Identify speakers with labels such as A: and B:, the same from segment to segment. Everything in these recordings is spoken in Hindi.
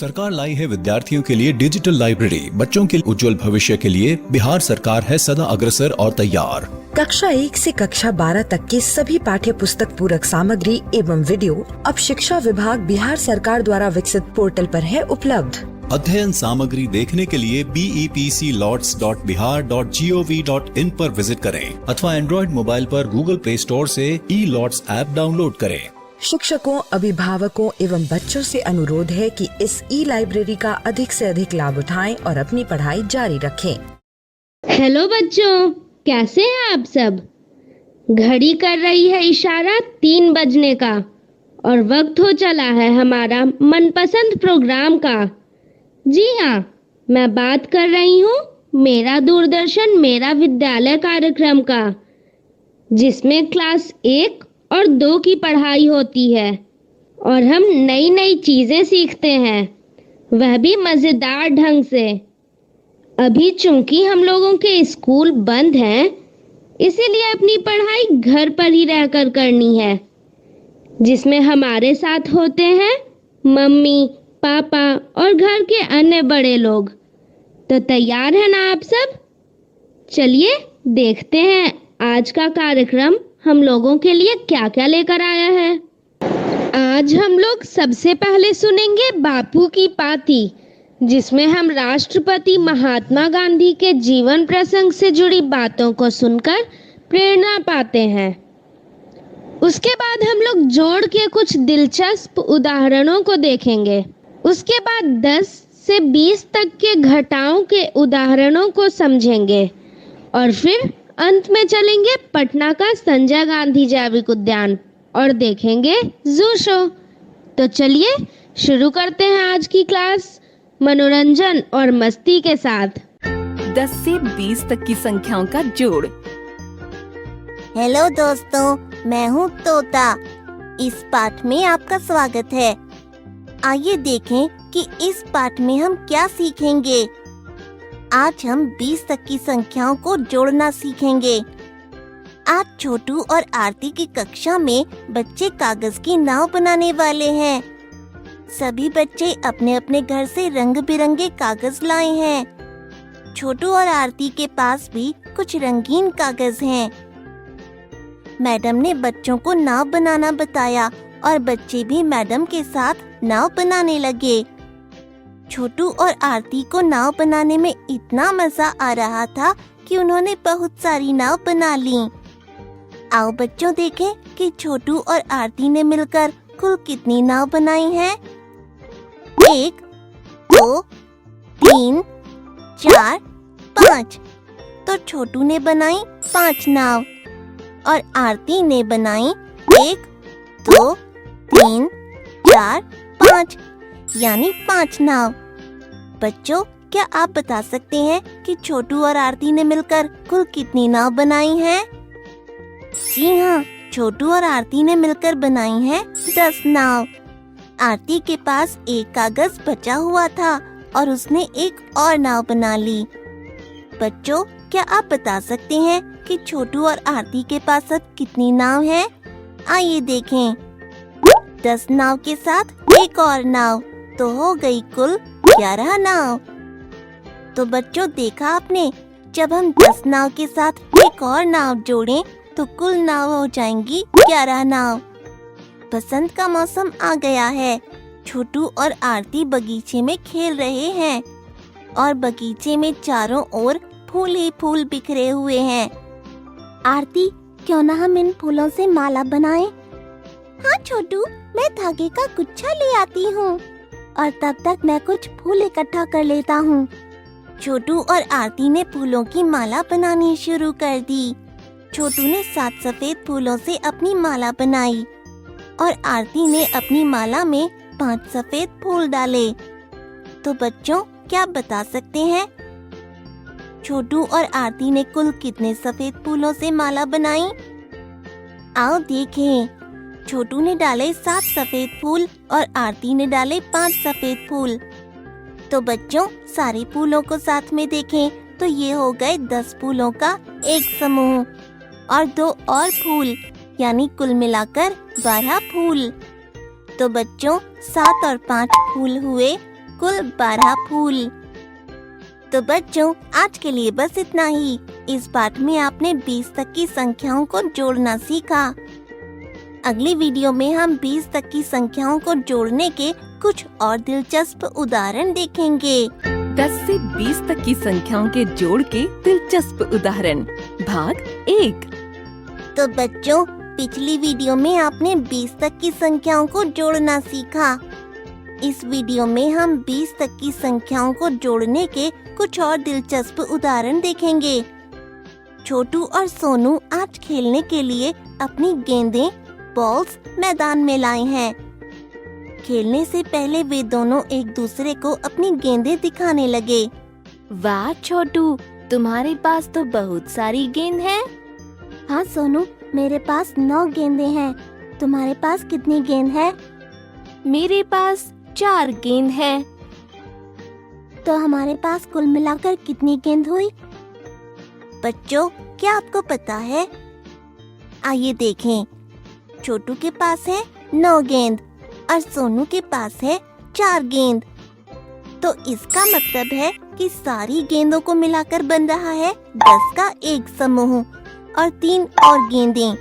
A: सरकार लाई है विद्यार्थियों के लिए डिजिटल लाइब्रेरी। बच्चों के उज्जवल भविष्य के लिए बिहार सरकार है सदा अग्रसर और तैयार।
B: कक्षा 1 से कक्षा 12 तक की सभी पाठ्य पुस्तक पूरक सामग्री एवं वीडियो अब शिक्षा विभाग बिहार सरकार द्वारा विकसित पोर्टल पर है उपलब्ध।
A: अध्ययन सामग्री देखने के लिए BEPCLots.bihar.gov.in पर विजिट करें अथवा एंड्रॉइड मोबाइल पर गूगल प्ले स्टोर से E-Lots ऐप डाउनलोड करें।
B: शिक्षकों, अभिभावकों एवं बच्चों से अनुरोध है कि इस लाइब्रेरी का अधिक से अधिक लाभ उठाएं और अपनी पढ़ाई जारी रखें।
C: हेलो बच्चों, कैसे हैं आप सब? घड़ी कर रही है इशारा 3 बजने का और वक्त हो चला है हमारा मनपसंद प्रोग्राम का। जी हाँ, मैं बात कर रही हूँ मेरा दूरदर्शन मेरा विद्यालय कार्यक्रम का, जिसमें क्लास 1 और 2 की पढ़ाई होती है और हम नई नई चीजें सीखते हैं, वह भी मजेदार ढंग से। अभी चूंकि हम लोगों के स्कूल बंद हैं, इसीलिए अपनी पढ़ाई घर पर ही रहकर करनी है, जिसमें हमारे साथ होते हैं मम्मी, पापा और घर के अन्य बड़े लोग। तो तैयार है ना आप सब? चलिए देखते हैं आज का कार्यक्रम हम लोगों के लिए क्या क्या लेकर आया है। आज हम लोग सबसे पहले सुनेंगे बापू की पाती, जिसमें हम राष्ट्रपति महात्मा गांधी के जीवन प्रसंग से जुड़ी बातों को सुनकर प्रेरणा पाते हैं। उसके बाद हम लोग जोड़ के कुछ दिलचस्प उदाहरणों को देखेंगे। उसके बाद 10 से 20 तक के घटाओं के उदाहरणों को समझेंगे और फिर अंत में चलेंगे पटना का संजय गांधी जैविक उद्यान और देखेंगे जू शो। तो चलिए शुरू करते हैं आज की क्लास मनोरंजन और मस्ती के साथ।
D: 10 से 20 तक की संख्याओं का जोड़।
E: हेलो दोस्तों, मैं हूँ तोता। इस पाठ में आपका स्वागत है। आइए देखें कि इस पाठ में हम क्या सीखेंगे। आज हम 20 तक की संख्याओं को जोड़ना सीखेंगे। आज छोटू और आरती की कक्षा में बच्चे कागज की नाव बनाने वाले हैं। सभी बच्चे अपने अपने घर से रंग बिरंगे कागज लाए हैं। छोटू और आरती के पास भी कुछ रंगीन कागज हैं। मैडम ने बच्चों को नाव बनाना बताया और बच्चे भी मैडम के साथ नाव बनाने लगे। छोटू और आरती को नाव बनाने में इतना मजा आ रहा था कि उन्होंने बहुत सारी नाव बना ली। आओ बच्चों देखें कि छोटू और आरती ने मिलकर कुल कितनी नाव बनाई हैं। 1, 2, 3, 4, 5। तो छोटू ने बनाई 5 नाव और आरती ने बनाई 1, 2, 3, 4, 5 यानी 5 नाव। बच्चों, क्या आप बता सकते हैं कि छोटू और आरती ने मिलकर कुल कितनी नाव बनाई हैं? जी हाँ, छोटू और आरती ने मिलकर बनाई हैं 10 नाव। आरती के पास एक कागज बचा हुआ था और उसने एक और नाव बना ली। बच्चों, क्या आप बता सकते हैं कि छोटू और आरती के पास अब कितनी नाव हैं? आइए देखें। 10 नाव के साथ एक और नाव, तो हो गई कुल 11 नाव। तो बच्चों, देखा आपने, जब हम 10 नाव के साथ एक और नाव जोड़ें तो कुल नाव हो जाएंगी 11 नाव। बसंत का मौसम आ गया है। छोटू और आरती बगीचे में खेल रहे हैं और बगीचे में चारों ओर फूल ही फूल बिखरे हुए हैं। आरती, क्यों ना हम इन फूलों से माला बनाएं? हाँ छोटू, मैं धागे का गुच्छा ले आती हूँ और तब तक मैं कुछ फूल इकट्ठा कर लेता हूँ। छोटू और आरती ने फूलों की माला बनानी शुरू कर दी। छोटू ने 7 सफेद फूलों से अपनी माला बनाई और आरती ने अपनी माला में 5 सफेद फूल डाले। तो बच्चों, क्या आप बता सकते हैं छोटू और आरती ने कुल कितने सफेद फूलों से माला बनाई? आओ देखें। छोटू ने डाले 7 सफेद फूल और आरती ने डाले 5 सफेद फूल। तो बच्चों, सारे फूलों को साथ में देखें तो ये हो गए 10 फूलों का एक समूह और 2 और फूल, यानी कुल मिलाकर 12 फूल। तो बच्चों, 7 और 5 फूल हुए कुल 12 फूल। तो बच्चों, आज के लिए बस इतना ही। इस पाठ में आपने 20 तक की संख्याओं को जोड़ना सीखा। अगली वीडियो में हम 20 तक की संख्याओं को जोड़ने के कुछ और दिलचस्प उदाहरण देखेंगे।
D: 10 से 20 तक की संख्याओं के जोड़ के दिलचस्प उदाहरण भाग 1।
E: तो बच्चों, पिछली वीडियो में आपने 20 तक की संख्याओं को जोड़ना सीखा। इस वीडियो में हम 20 तक की संख्याओं को जोड़ने के कुछ और दिलचस्प उदाहरण देखेंगे। छोटू और सोनू आज खेलने के लिए अपनी गेंदें, बॉल्स मैदान में लाए हैं। खेलने से पहले वे दोनों एक दूसरे को अपनी गेंदें दिखाने लगे।
F: वाह छोटू, तुम्हारे पास तो बहुत सारी गेंद है।
E: हाँ सोनू, मेरे पास 9 गेंदें हैं। तुम्हारे पास कितनी गेंद है?
F: मेरे पास 4 गेंद है।
E: तो हमारे पास कुल मिलाकर कितनी गेंद हुई? बच्चों, क्या आपको पता है? आइए देखें। छोटू के पास है 9 गेंद और सोनू के पास है 4 गेंद। तो इसका मतलब है कि सारी गेंदों को मिलाकर बन रहा है 10 का एक समूह और 3 और गेंदें,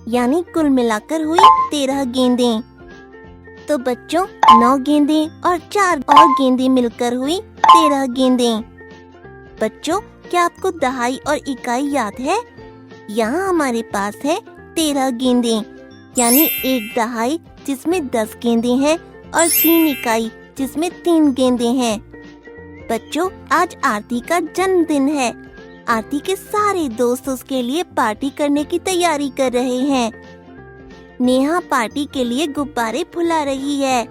E: यानी कुल मिलाकर हुई 13 गेंदें। तो बच्चों, 9 गेंदें और 4 और गेंदें मिलकर हुई 13 गेंदें। बच्चों, क्या आपको दहाई और इकाई याद है? यहाँ हमारे पास है 13 गेंदें, यानी 1 दहाई जिसमें 10 गेंदें हैं और 3 इकाई जिसमें 3 गेंदें हैं। बच्चों, आज आरती का जन्मदिन है। आरती के सारे दोस्त उसके लिए पार्टी करने की तैयारी कर रहे हैं। नेहा पार्टी के लिए गुब्बारे फुला रही है।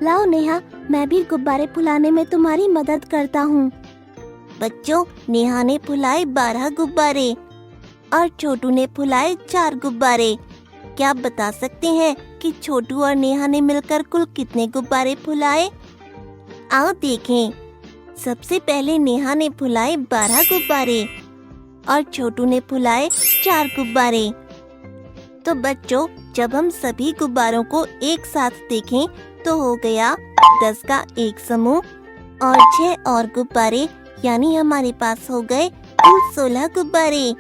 E: लाओ नेहा, मैं भी गुब्बारे फुलाने में तुम्हारी मदद करता हूँ। बच्चों, नेहा ने फुलाए 12 गुब्बारे और छोटू ने फुलाए 4 गुब्बारे। क्या आप बता सकते हैं कि छोटू और नेहा ने मिलकर कुल कितने गुब्बारे फुलाए? आओ देखें। सबसे पहले नेहा ने फुलाए 12 गुब्बारे और छोटू ने फुलाए 4 गुब्बारे। तो बच्चों, जब हम सभी गुब्बारों को एक साथ देखें तो हो गया 10 का एक समूह और 6 और गुब्बारे, यानी हमारे पास हो गए कुल 16 गुब्बारे।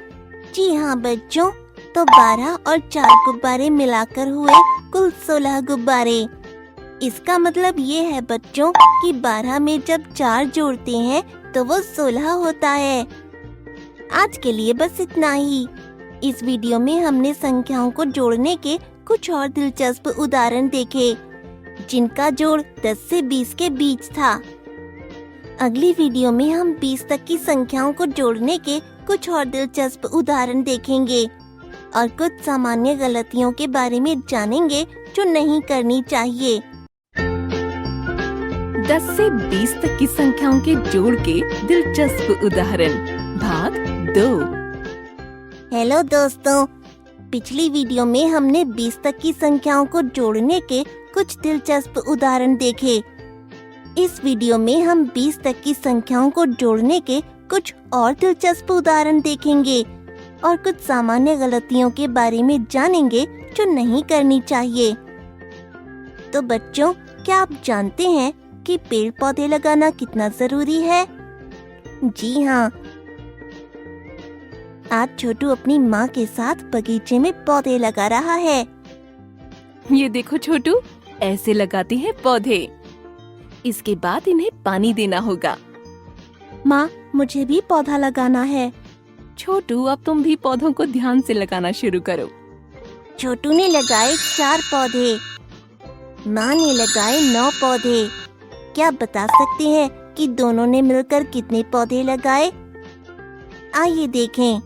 E: जी हाँ बच्चों, तो 12 और 4 गुब्बारे मिलाकर हुए कुल 16 गुब्बारे। इसका मतलब ये है बच्चों कि 12 में जब 4 जोड़ते हैं तो वो 16 होता है। आज के लिए बस इतना ही। इस वीडियो में हमने संख्याओं को जोड़ने के कुछ और दिलचस्प उदाहरण देखे, जिनका जोड़ 10 से 20 के बीच था। अगली वीडियो में हम 20 तक की संख्याओं को जोड़ने के कुछ और दिलचस्प उदाहरण देखेंगे और कुछ सामान्य गलतियों के बारे में जानेंगे जो नहीं करनी चाहिए।
D: 10 से 20 तक की संख्याओं के जोड़ के दिलचस्प उदाहरण भाग 2।
E: हेलो दोस्तों, पिछली वीडियो में हमने 20 तक की संख्याओं को जोड़ने के कुछ दिलचस्प उदाहरण देखे। इस वीडियो में हम 20 तक की संख्याओं को जोड़ने के कुछ और दिलचस्प उदाहरण देखेंगे और कुछ सामान्य गलतियों के बारे में जानेंगे जो नहीं करनी चाहिए। तो बच्चों, क्या आप जानते हैं कि पेड़ पौधे लगाना कितना जरूरी है? जी हाँ, आज छोटू अपनी माँ के साथ बगीचे में पौधे लगा रहा है।
D: ये देखो छोटू, ऐसे लगाते हैं पौधे। इसके बाद इन्हें पानी देना होगा।
E: माँ, मुझे भी पौधा लगाना है।
D: छोटू, अब तुम भी पौधों को ध्यान से लगाना शुरू करो।
E: छोटू ने लगाए 4 पौधे, माँ ने लगाए 9 पौधे। क्या आप बता सकते हैं कि दोनों ने मिलकर कितने पौधे लगाए? आइए देखें।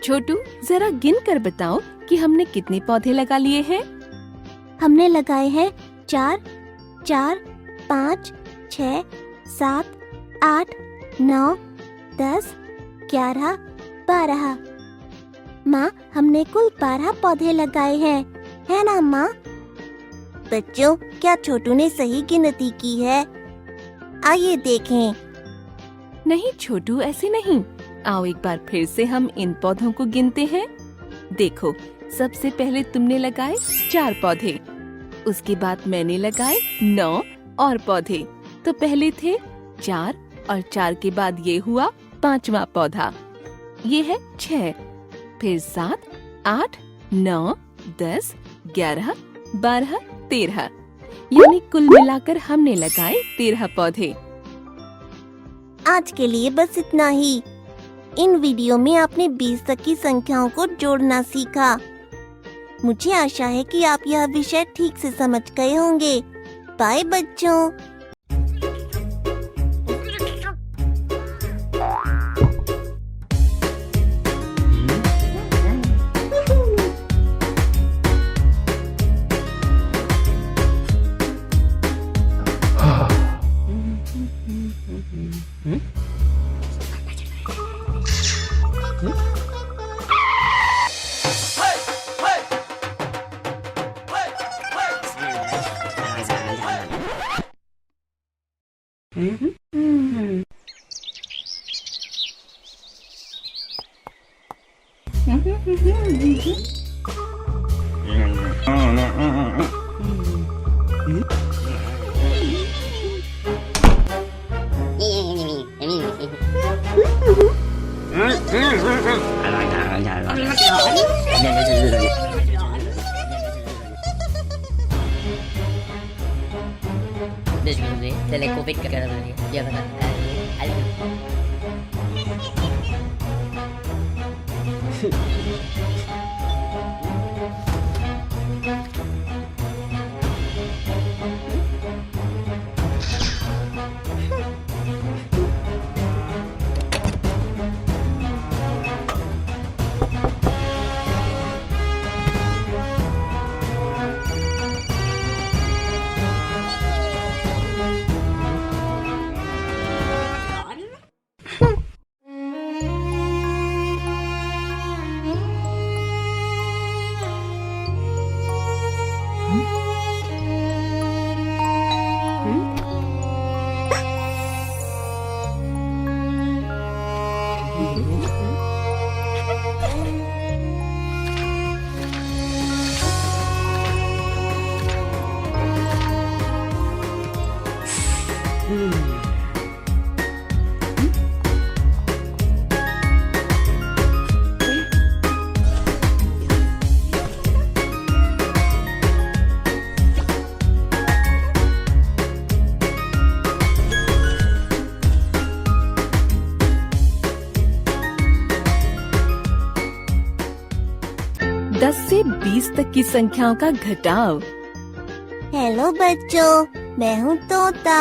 D: छोटू, जरा गिन कर बताओ कि हमने कितने पौधे लगा लिए हैं?
E: हमने लगाए हैं 4, 5, 6, 7, 8, 9, 10, 11, 12। माँ, हमने कुल 12 पौधे लगाए हैं, है ना माँ? बच्चों, क्या छोटू ने सही गिनती की है? आइए देखें।
D: नहीं छोटू, ऐसे नहीं। आओ एक बार फिर से हम इन पौधों को गिनते हैं। देखो, सबसे पहले तुमने लगाए 4 पौधे, उसके बाद मैंने लगाए 9 और पौधे। तो पहले थे 4 और 4 के बाद ये हुआ 5वां पौधा। ये है 6, फिर 7, 8, 9, 10, 11, 12, 13, यानी कुल मिलाकर हमने लगाए 13 पौधे।
E: आज के लिए बस इतना ही। इन वीडियो में आपने 20 तक की संख्याओं को जोड़ना सीखा। मुझे आशा है कि आप यह विषय ठीक से समझ गए होंगे। बाय बच्चों।
G: Désolé, c'est la Covid que
D: दस से 20 तक की संख्याओं का घटाव।
E: हेलो बच्चों, मैं हूँ तोता।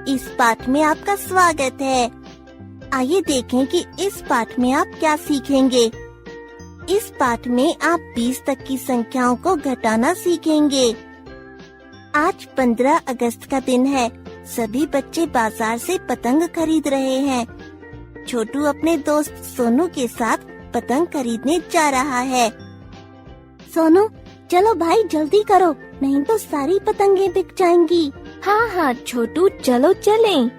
E: इस पाठ में आपका स्वागत है। आइए देखें कि इस पाठ में आप क्या सीखेंगे। इस पाठ में आप 20 तक की संख्याओं को घटाना सीखेंगे। आज 15 अगस्त का दिन है। सभी बच्चे बाजार से पतंग खरीद रहे हैं। छोटू अपने दोस्त सोनू के साथ पतंग खरीदने जा रहा है। सोनू, चलो भाई जल्दी करो, नहीं तो सारी पतंगे बिक जाएंगी।
F: हाँ हाँ छोटू, चलो चलें।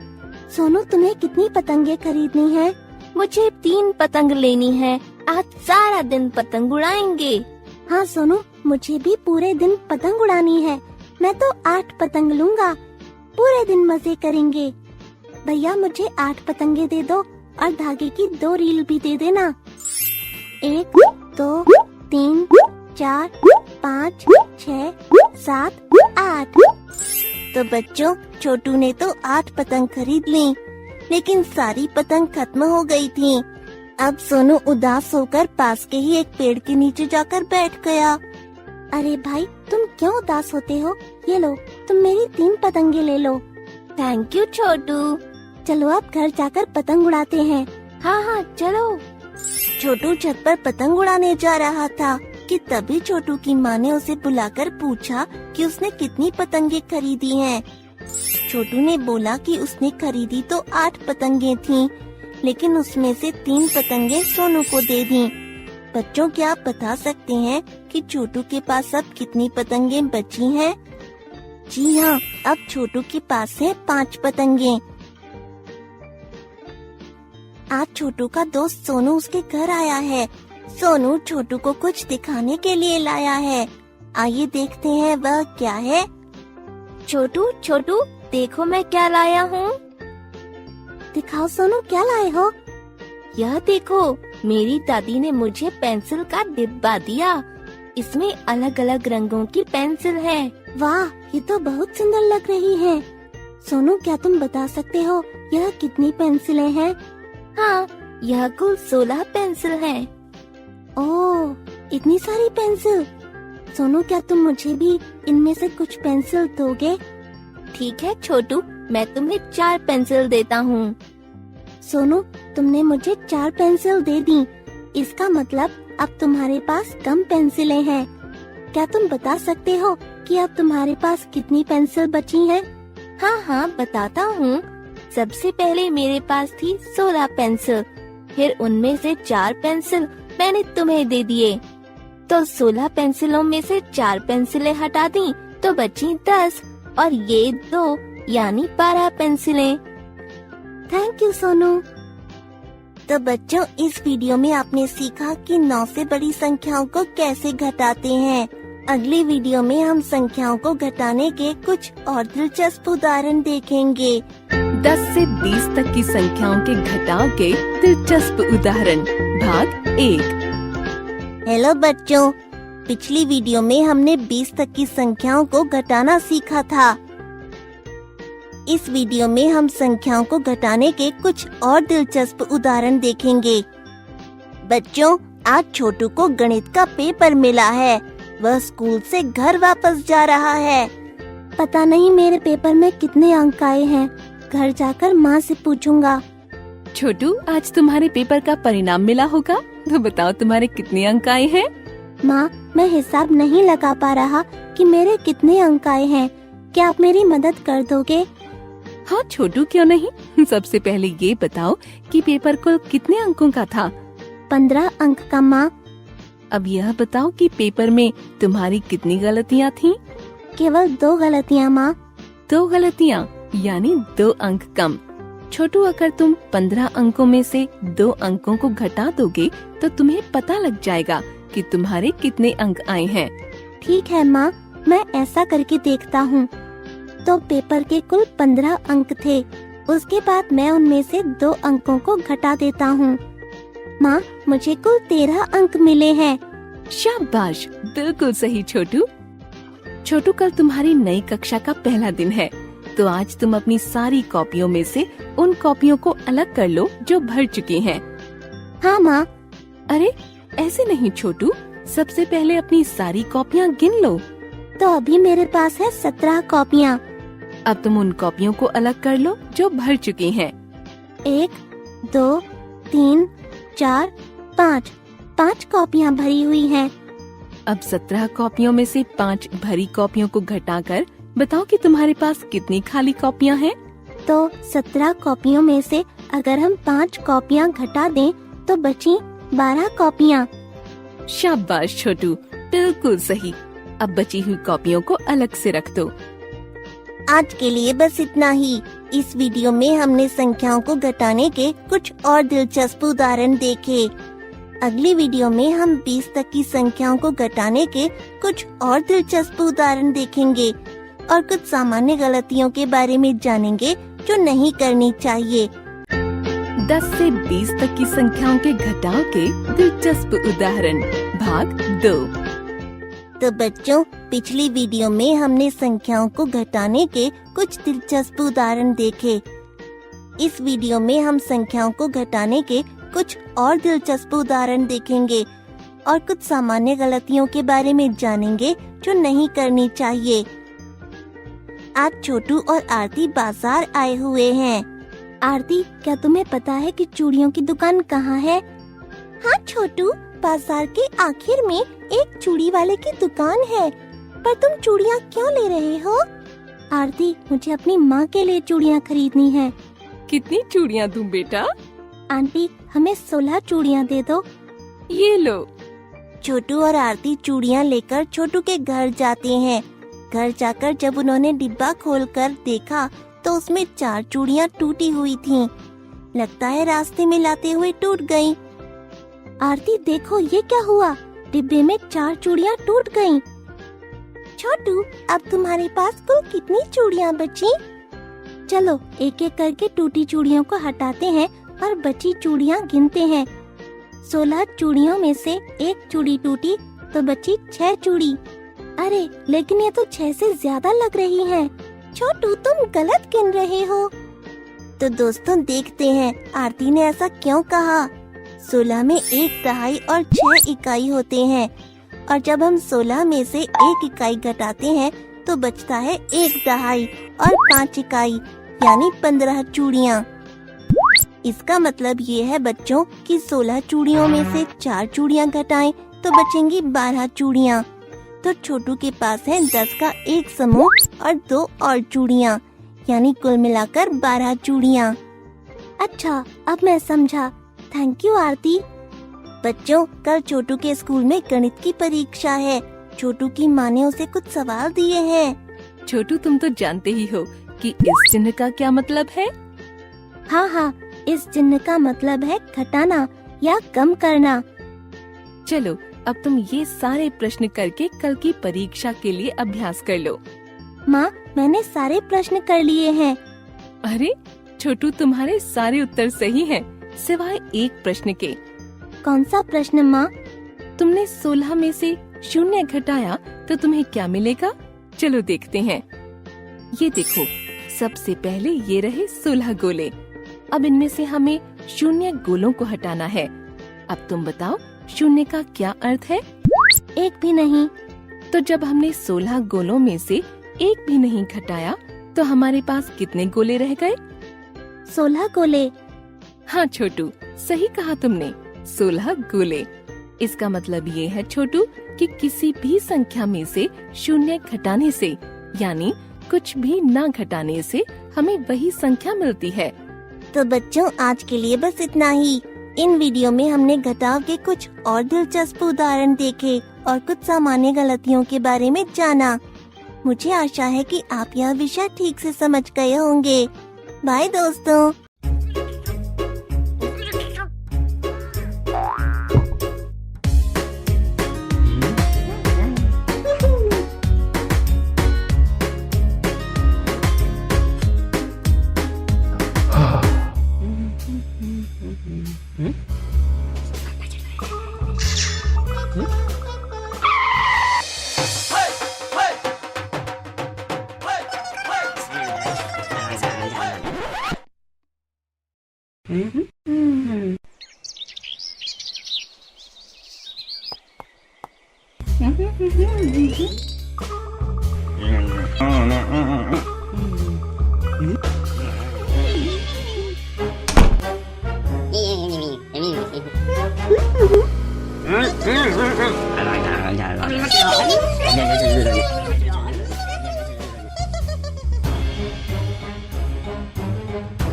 E: सोनू, तुम्हें कितनी पतंगे खरीदनी है?
F: मुझे 3 पतंग लेनी है। आज सारा दिन पतंग उड़ाएंगे।
E: हाँ सोनू, मुझे भी पूरे दिन पतंग उड़ानी है। मैं तो 8 पतंग लूँगा। पूरे दिन मजे करेंगे। भैया मुझे 8 पतंगे दे दो और धागे की 2 रील भी दे देना। 1, 2, 3, 4, 5, 6, 7, 8। तो बच्चों, छोटू ने तो 8 पतंग खरीद ली, लेकिन सारी पतंग खत्म हो गई थी। अब सोनू उदास होकर पास के ही एक पेड़ के नीचे जाकर बैठ गया। अरे भाई, तुम क्यों उदास होते हो? ये लो, तुम मेरी 3 पतंगे ले लो।
F: थैंक यू छोटू।
E: चलो अब घर जाकर पतंग उड़ाते हैं।
F: हाँ हाँ चलो।
E: छोटू छत पर पतंग उड़ाने जा रहा था कि तभी छोटू की माँ ने उसे बुलाकर पूछा कि उसने कितनी पतंगे खरीदी हैं। छोटू ने बोला कि उसने खरीदी तो 8 पतंगे थीं, लेकिन उसमें से 3 पतंगे सोनू को दे दी। बच्चों, क्या आप बता सकते हैं कि छोटू के पास अब कितनी पतंगे बची हैं? जी हाँ, अब छोटू के पास है 5 पतंगे। आज छोटू का दोस्त सोनू उसके घर आया है। सोनू छोटू को कुछ दिखाने के लिए लाया है। आइए देखते हैं वह क्या है।
F: छोटू छोटू देखो मैं क्या लाया हूँ।
E: दिखाओ सोनू, क्या लाए हो?
F: यह देखो, मेरी दादी ने मुझे पेंसिल का डिब्बा दिया। इसमें अलग अलग रंगों की पेंसिल है।
E: वाह, ये तो बहुत सुंदर लग रही है। सोनू, क्या तुम बता सकते हो यह कितनी पेंसिलें हैं?
F: हाँ, यह कुल 16 पेंसिल हैं।
E: ओह, इतनी सारी पेंसिल। सोनू, क्या तुम मुझे भी इनमें से कुछ पेंसिल दोगे?
F: ठीक है छोटू, मैं तुम्हें 4 पेंसिल देता हूँ।
E: सोनू, तुमने मुझे 4 पेंसिल दे दी। इसका मतलब अब तुम्हारे पास कम पेंसिलें हैं। क्या तुम बता सकते हो कि अब तुम्हारे पास कितनी पेंसिल बची हैं?
F: हाँ, बताता हूँ। सबसे पहले मेरे पास थी 16 पेंसिल, फिर उनमें से 4 पेंसिल मैंने तुम्हें दे दिए, तो 16 पेंसिलों में से 4 पेंसिलें हटा दी तो बची 10, और ये 2 यानी 12 पेंसिलें।
E: Thank you Sonu. तो बच्चों, इस वीडियो में आपने सीखा कि 9 से बड़ी संख्याओं को कैसे घटाते हैं। अगली वीडियो में हम संख्याओं को घटाने के कुछ और दिलचस्प उदाहरण देखेंगे।
D: 10 से 20 तक की संख्याओं के घटाव के दिलचस्प उदाहरण भाग 1।
E: हेलो बच्चों, पिछली वीडियो में हमने 20 तक की संख्याओं को घटाना सीखा था। इस वीडियो में हम संख्याओं को घटाने के कुछ और दिलचस्प उदाहरण देखेंगे। बच्चों, आज छोटू को गणित का पेपर मिला है। वह स्कूल से घर वापस जा रहा है। पता नहीं मेरे पेपर में कितने अंक आए हैं। घर जाकर माँ से पूछूंगा।
D: छोटू, आज तुम्हारे पेपर का परिणाम मिला होगा, तो बताओ तुम्हारे कितने अंक आए हैं?
E: माँ, मैं हिसाब नहीं लगा पा रहा कि मेरे कितने अंक आए हैं। क्या आप मेरी मदद कर दोगे?
D: हाँ छोटू, क्यों नहीं। सबसे पहले ये बताओ कि पेपर कुल कितने अंकों का था?
E: 15 अंक का माँ।
D: अब यह बताओ कि पेपर में तुम्हारी कितनी गलतियाँ थीं?
E: केवल 2 गलतियाँ माँ।
D: 2 गलतियाँ यानी 2 अंक कम। छोटू, अगर तुम 15 अंकों में से 2 अंकों को घटा दोगे तो तुम्हें पता लग जाएगा कि तुम्हारे कितने अंक आए हैं।
E: ठीक है माँ, मैं ऐसा करके देखता हूँ। तो पेपर के कुल 15 अंक थे। उसके बाद मैं उनमें से 2 अंकों को घटा देता हूँ। माँ, मुझे कुल 13 अंक मिले हैं।
D: शाबाश, बिल्कुल सही छोटू। छोटू, कल तुम्हारी नई कक्षा का पहला दिन है, तो आज तुम अपनी सारी कॉपियों में से उन कॉपियों को अलग कर लो जो भर चुकी हैं।
E: हाँ माँ।
D: अरे ऐसे नहीं छोटू, सबसे पहले अपनी सारी कॉपियाँ गिन लो।
E: तो अभी मेरे पास है 17 कॉपियाँ।
D: अब तुम उन कॉपियों को अलग कर लो जो भर चुकी हैं।
E: 1, 2, 3, 4, 5 कॉपियाँ भरी हुई हैं।
D: अब 17 कॉपियों में से 5 भरी कॉपियों को घटाकर बताओ कि तुम्हारे पास कितनी खाली कॉपियाँ हैं?
E: तो 17 कॉपियों में से अगर हम 5 कॉपियाँ घटा दें तो बची 12 कॉपियाँ।
D: शाबाश छोटू, बिल्कुल सही। अब बची हुई कॉपियों को अलग से रख दो।
E: आज के लिए बस इतना ही। इस वीडियो में हमने संख्याओं को घटाने के कुछ और दिलचस्प उदाहरण देखे। अगली वीडियो में हम 20 तक की संख्याओं को घटाने के कुछ और दिलचस्प उदाहरण देखेंगे और कुछ सामान्य गलतियों के बारे में जानेंगे जो नहीं करनी चाहिए।
D: 10 से 20 तक की संख्याओं के घटाव के दिलचस्प उदाहरण भाग 2।
E: तो बच्चों, पिछली वीडियो में हमने संख्याओं को घटाने के कुछ दिलचस्प उदाहरण देखे। इस वीडियो में हम संख्याओं को घटाने के कुछ और दिलचस्प उदाहरण देखेंगे और कुछ सामान्य गलतियों के बारे में जानेंगे जो नहीं करनी चाहिए। आज छोटू और आरती बाजार आए हुए हैं। आरती, क्या तुम्हें पता है कि चूड़ियों की दुकान कहाँ है? हाँ छोटू, बाजार के आखिर में एक चूड़ी वाले की दुकान है। पर तुम चूड़ियाँ क्यों ले रहे हो? आरती, मुझे अपनी माँ के लिए चूड़ियाँ खरीदनी है।
D: कितनी चूड़ियाँ दूं बेटा?
E: आंटी, हमें 16 चूड़ियाँ दे दो।
D: ये लो।
E: छोटू और आरती चूड़ियाँ लेकर छोटू के घर जाते हैं। घर जाकर जब उन्होंने डिब्बा खोलकर देखा तो उसमें 4 चूड़ियाँ टूटी हुई थीं। लगता है रास्ते में लाते हुए टूट गईं। आरती, देखो ये क्या हुआ? डिब्बे में 4 चूड़ियाँ टूट गईं। छोटू, अब तुम्हारे पास कुल कितनी चूड़ियाँ बची? चलो एक एक करके टूटी चूड़ियों को हटाते हैं और बची चूड़ियाँ गिनते हैं। 16 चूड़ियों में से एक चूड़ी टूटी तो बची 6 चूड़ी। अरे लेकिन ये तो 6 से ज्यादा लग रही हैं। छोटू, तुम गलत गिन रहे हो। तो दोस्तों देखते हैं आरती ने ऐसा क्यों कहा। 16 में 1 दहाई और 6 इकाई होते हैं, और जब हम 16 में से 1 इकाई घटाते हैं तो बचता है 1 दहाई और 5 इकाई, यानी 15 चूड़ियाँ। इसका मतलब ये है बच्चों कि 16 चूड़ियों में से 4 चूड़ियाँ घटाएं तो बचेंगी 12 चूड़ियाँ। तो छोटू के पास है 10 का एक समूह और 2 और चूड़ियाँ, यानी कुल मिलाकर 12 चूड़ियाँ। अच्छा, अब मैं समझा। थैंक यू आरती। बच्चों, कल छोटू के स्कूल में गणित की परीक्षा है। छोटू की माँ ने उसे कुछ सवाल दिए हैं।
D: छोटू, तुम तो जानते ही हो कि इस चिन्ह का क्या मतलब है।
E: हाँ, इस चिन्ह का मतलब है घटाना या कम करना।
D: चलो अब तुम ये सारे प्रश्न करके कल की परीक्षा के लिए अभ्यास कर लो।
E: माँ, मैंने सारे प्रश्न कर लिए हैं।
D: अरे छोटू, तुम्हारे सारे उत्तर सही हैं, सिवाय एक प्रश्न के।
E: कौन सा प्रश्न माँ?
D: तुमने 16 में से 0 घटाया तो तुम्हें क्या मिलेगा? चलो देखते हैं। ये देखो, सबसे पहले ये रहे 16 गोले। अब इनमें से हमें 0 गोलों को हटाना है। अब तुम बताओ 0 का क्या अर्थ है?
E: एक भी नहीं।
D: तो जब हमने 16 गोलों में से एक भी नहीं घटाया तो हमारे पास कितने गोले रह गए?
E: 16 गोले।
D: हाँ छोटू, सही कहा तुमने, 16 गोले। इसका मतलब ये है छोटू कि किसी भी संख्या में से 0 घटाने से, यानी कुछ भी ना घटाने से हमें वही संख्या मिलती है।
E: तो बच्चों, आज के लिए बस इतना ही। इन वीडियो में हमने घटाव के कुछ और दिलचस्प उदाहरण देखे और कुछ सामान्य गलतियों के बारे में जाना। मुझे आशा है कि आप यह विषय ठीक से समझ गए होंगे। बाय दोस्तों।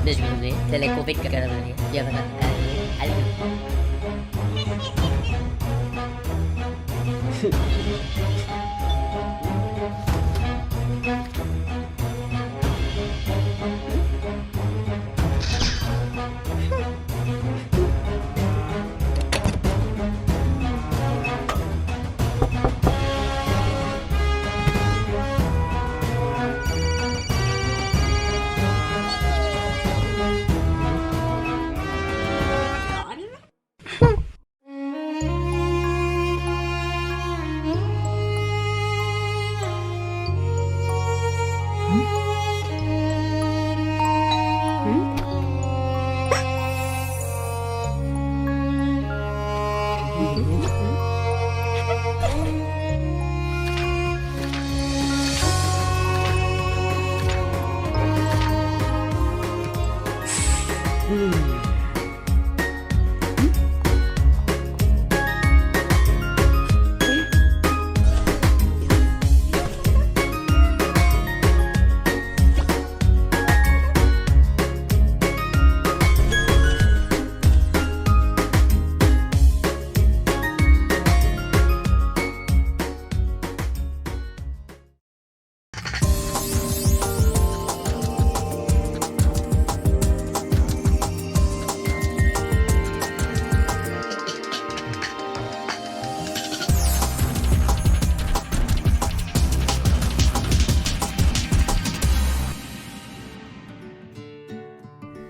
G: Bismillah, tele COVID ka na rin. Yan na.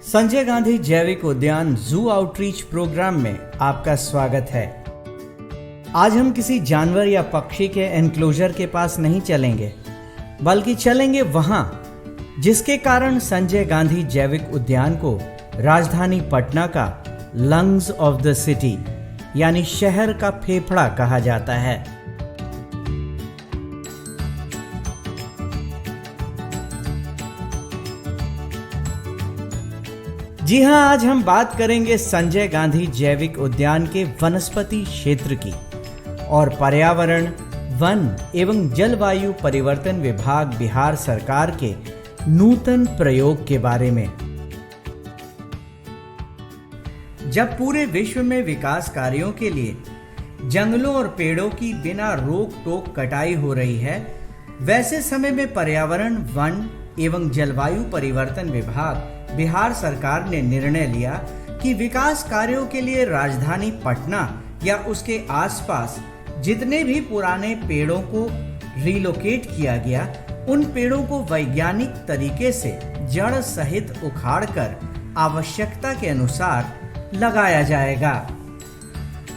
H: Sanjay Gandhi जैविक उद्यान जू आउटरीच प्रोग्राम में आपका स्वागत है। आज हम किसी जानवर या पक्षी के एनक्लोजर के पास नहीं चलेंगे, बल्कि चलेंगे वहां जिसके कारण संजय गांधी जैविक उद्यान को राजधानी पटना का लंग्स ऑफ द सिटी यानी शहर का फेफड़ा कहा जाता है। जी हां, आज हम बात करेंगे संजय गांधी जैविक उद्यान के वनस्पति क्षेत्र की और पर्यावरण, वन एवं जलवायु परिवर्तन विभाग बिहार सरकार के नूतन प्रयोग के बारे में। जब पूरे विश्व में विकास कार्यों के लिए जंगलों और पेड़ों की बिना रोक टोक कटाई हो रही है, वैसे समय में पर्यावरण, वन एवं जलवायु परिवर्तन विभाग बिहार सरकार ने निर्णय लिया कि विकास कार्यों के लिए राजधानी पटना या उसके आसपास जितने भी पुराने पेड़ों को रिलोकेट किया गया, उन पेड़ों को वैज्ञानिक तरीके से जड़ सहित उखाड़कर आवश्यकता के अनुसार लगाया जाएगा।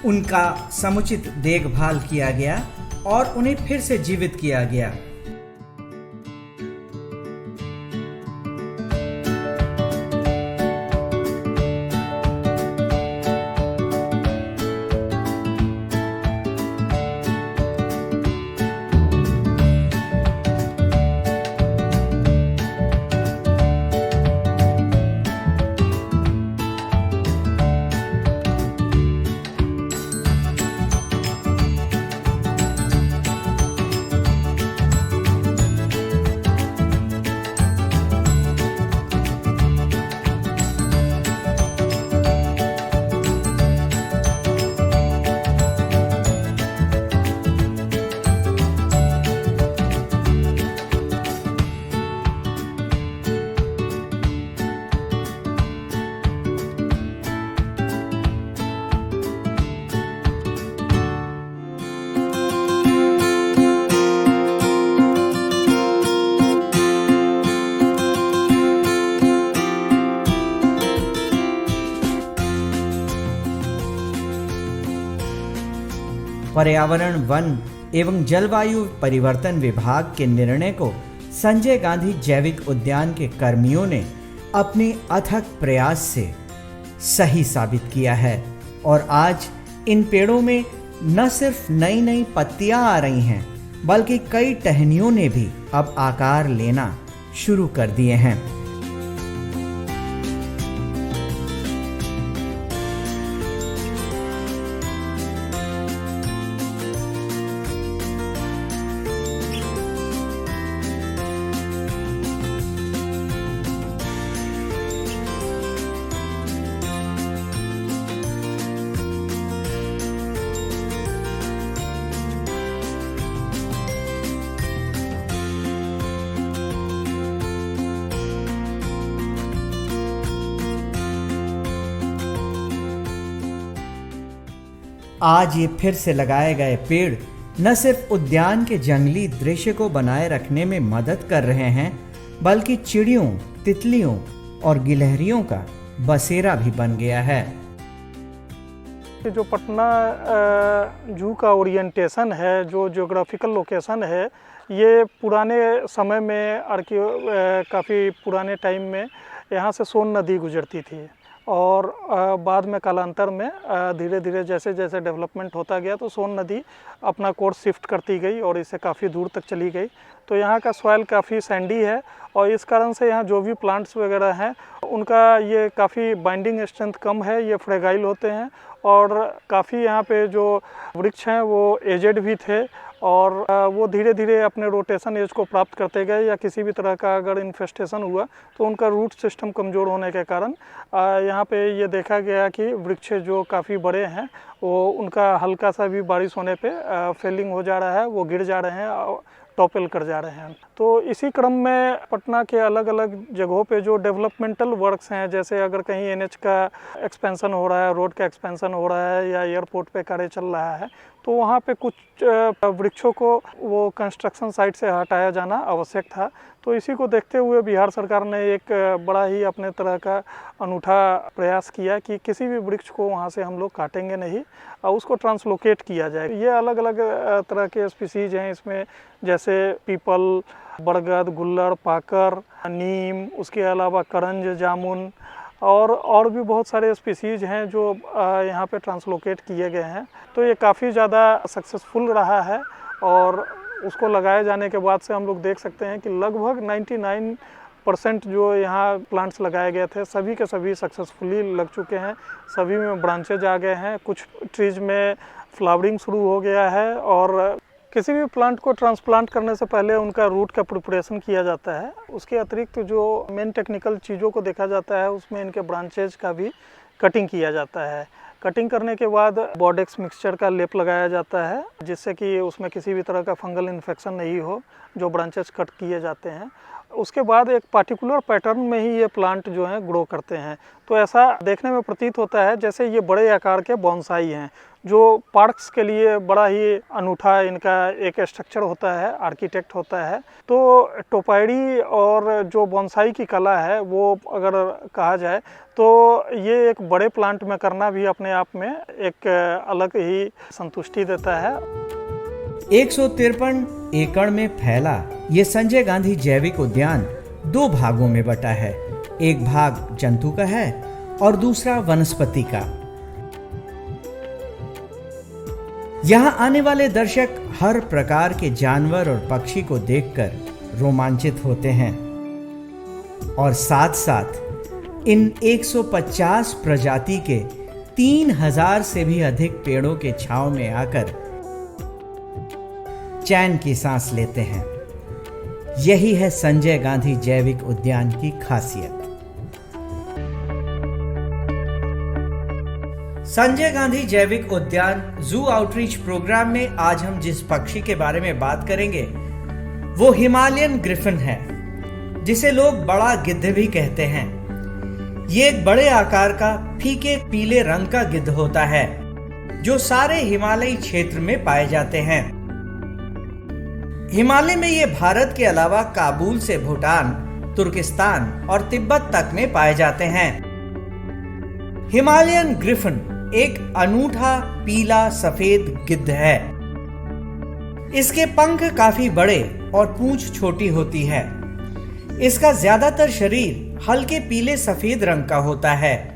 H: उनका समुचित देखभाल किया गया और उन्हें फिर से जीवित किया गया। पर्यावरण, वन एवं जलवायु परिवर्तन विभाग के निर्णय को संजय गांधी जैविक उद्यान के कर्मियों ने अपने अथक प्रयास से सही साबित किया है और आज इन पेड़ों में न सिर्फ नई नई पत्तियां आ रही हैं, बल्कि कई टहनियों ने भी अब आकार लेना शुरू कर दिए हैं। आज ये फिर से लगाए गए पेड़ न सिर्फ उद्यान के जंगली दृश्य को बनाए रखने में मदद कर रहे हैं, बल्कि चिड़ियों, तितलियों और गिलहरियों का बसेरा भी बन गया है।
I: जो पटना जू का ओरिएंटेशन है, जो ज्योग्राफिकल लोकेशन है, ये पुराने समय में काफ़ी पुराने टाइम में यहाँ से सोन नदी गुजरती थी और बाद में कालांतर में धीरे धीरे जैसे जैसे डेवलपमेंट होता गया तो सोन नदी अपना कोर्स शिफ्ट करती गई और इसे काफ़ी दूर तक चली गई। तो यहाँ का सॉइल काफ़ी सैंडी है और इस कारण से यहाँ जो भी प्लांट्स वगैरह हैं उनका ये काफ़ी बाइंडिंग स्ट्रेंथ कम है, ये फ्रेगाइल होते हैं और काफ़ी यहाँ पे जो वृक्ष हैं वो एजेड भी थे और वो धीरे धीरे अपने रोटेशन एज को प्राप्त करते गए या किसी भी तरह का अगर इन्फेस्टेशन हुआ तो उनका रूट सिस्टम कमज़ोर होने के कारण यहाँ पे ये देखा गया कि वृक्ष जो काफ़ी बड़े हैं वो उनका हल्का सा भी बारिश होने पे फेलिंग हो जा रहा है, वो गिर जा रहे हैं, टॉपल कर जा रहे हैं। तो इसी क्रम में पटना के अलग अलग जगहों पे जो डेवलपमेंटल वर्क्स हैं, जैसे अगर कहीं एनएच का एक्सपेंशन हो रहा है, रोड का एक्सपेंशन हो रहा है या एयरपोर्ट पे कार्य चल रहा है, तो वहाँ पे कुछ वृक्षों को वो कंस्ट्रक्शन साइट से हटाया जाना आवश्यक था। तो इसी को देखते हुए बिहार सरकार ने एक बड़ा ही अपने तरह का अनूठा प्रयास किया कि किसी भी वृक्ष को वहाँ से हम लोग काटेंगे नहीं और उसको ट्रांसलोकेट किया जाए। ये अलग अलग तरह के स्पीसीज हैं इसमें, जैसे पीपल, बरगद, गुल्लड़, पाकर, नीम, उसके अलावा करंज, जामुन और भी बहुत सारे स्पीसीज हैं जो यहाँ पे ट्रांसलोकेट किए गए हैं। तो ये काफ़ी ज़्यादा सक्सेसफुल रहा है और उसको लगाए जाने के बाद से हम लोग देख सकते हैं कि लगभग 99% जो यहाँ प्लांट्स लगाए गए थे सभी के सभी सक्सेसफुली लग चुके हैं। सभी में ब्रांचेज आ गए हैं, कुछ ट्रीज में फ्लावरिंग शुरू हो गया है और किसी भी प्लांट को ट्रांसप्लांट करने से पहले उनका रूट का प्रिपरेशन किया जाता है। उसके अतिरिक्त जो मेन टेक्निकल चीज़ों को देखा जाता है उसमें इनके ब्रांचेज का भी कटिंग किया जाता है। कटिंग करने के बाद बॉडेक्स मिक्सचर का लेप लगाया जाता है जिससे कि उसमें किसी भी तरह का फंगल इन्फेक्शन नहीं हो जो ब्रांचेस कट किए जाते हैं। उसके बाद एक पार्टिकुलर पैटर्न में ही ये प्लांट जो है ग्रो करते हैं। तो ऐसा देखने में प्रतीत होता है जैसे ये बड़े आकार के बॉन्साई हैं जो पार्क्स के लिए बड़ा ही अनूठा इनका एक स्ट्रक्चर होता है, आर्किटेक्ट होता है। तो टोपाइडी और जो बॉन्साई की कला है वो अगर कहा जाए तो ये एक बड़े प्लांट में करना भी अपने आप में एक अलग ही संतुष्टि देता है।
H: 153 एकड़ में फैला ये संजय गांधी जैविक उद्यान 2 भागों में बटा है। एक भाग जंतु का है और दूसरा वनस्पति का। यहाँ आने वाले दर्शक हर प्रकार के जानवर और पक्षी को देखकर रोमांचित होते हैं और साथ साथ इन 150 प्रजाति के 3000 से भी अधिक पेड़ों के छांव में आकर चैन की सांस लेते हैं। यही है संजय गांधी जैविक उद्यान की खासियत। संजय गांधी जैविक उद्यान जू आउटरीच प्रोग्राम में आज हम जिस पक्षी के बारे में बात करेंगे वो हिमालयन ग्रिफिन है, जिसे लोग बड़ा गिद्ध भी कहते हैं। ये एक बड़े आकार का फीके पीले रंग का गिद्ध होता है जो सारे हिमालयी क्षेत्र में पाए जाते हैं। हिमालय में ये भारत के अलावा काबुल से भूटान, तुर्किस्तान और तिब्बत तक में पाए जाते हैं। हिमालयन ग्रिफिन एक अनूठा पीला सफेद गिद्ध है। इसके पंख काफी बड़े और पूंछ छोटी होती है। इसका ज्यादातर शरीर हल्के पीले सफेद रंग का होता है।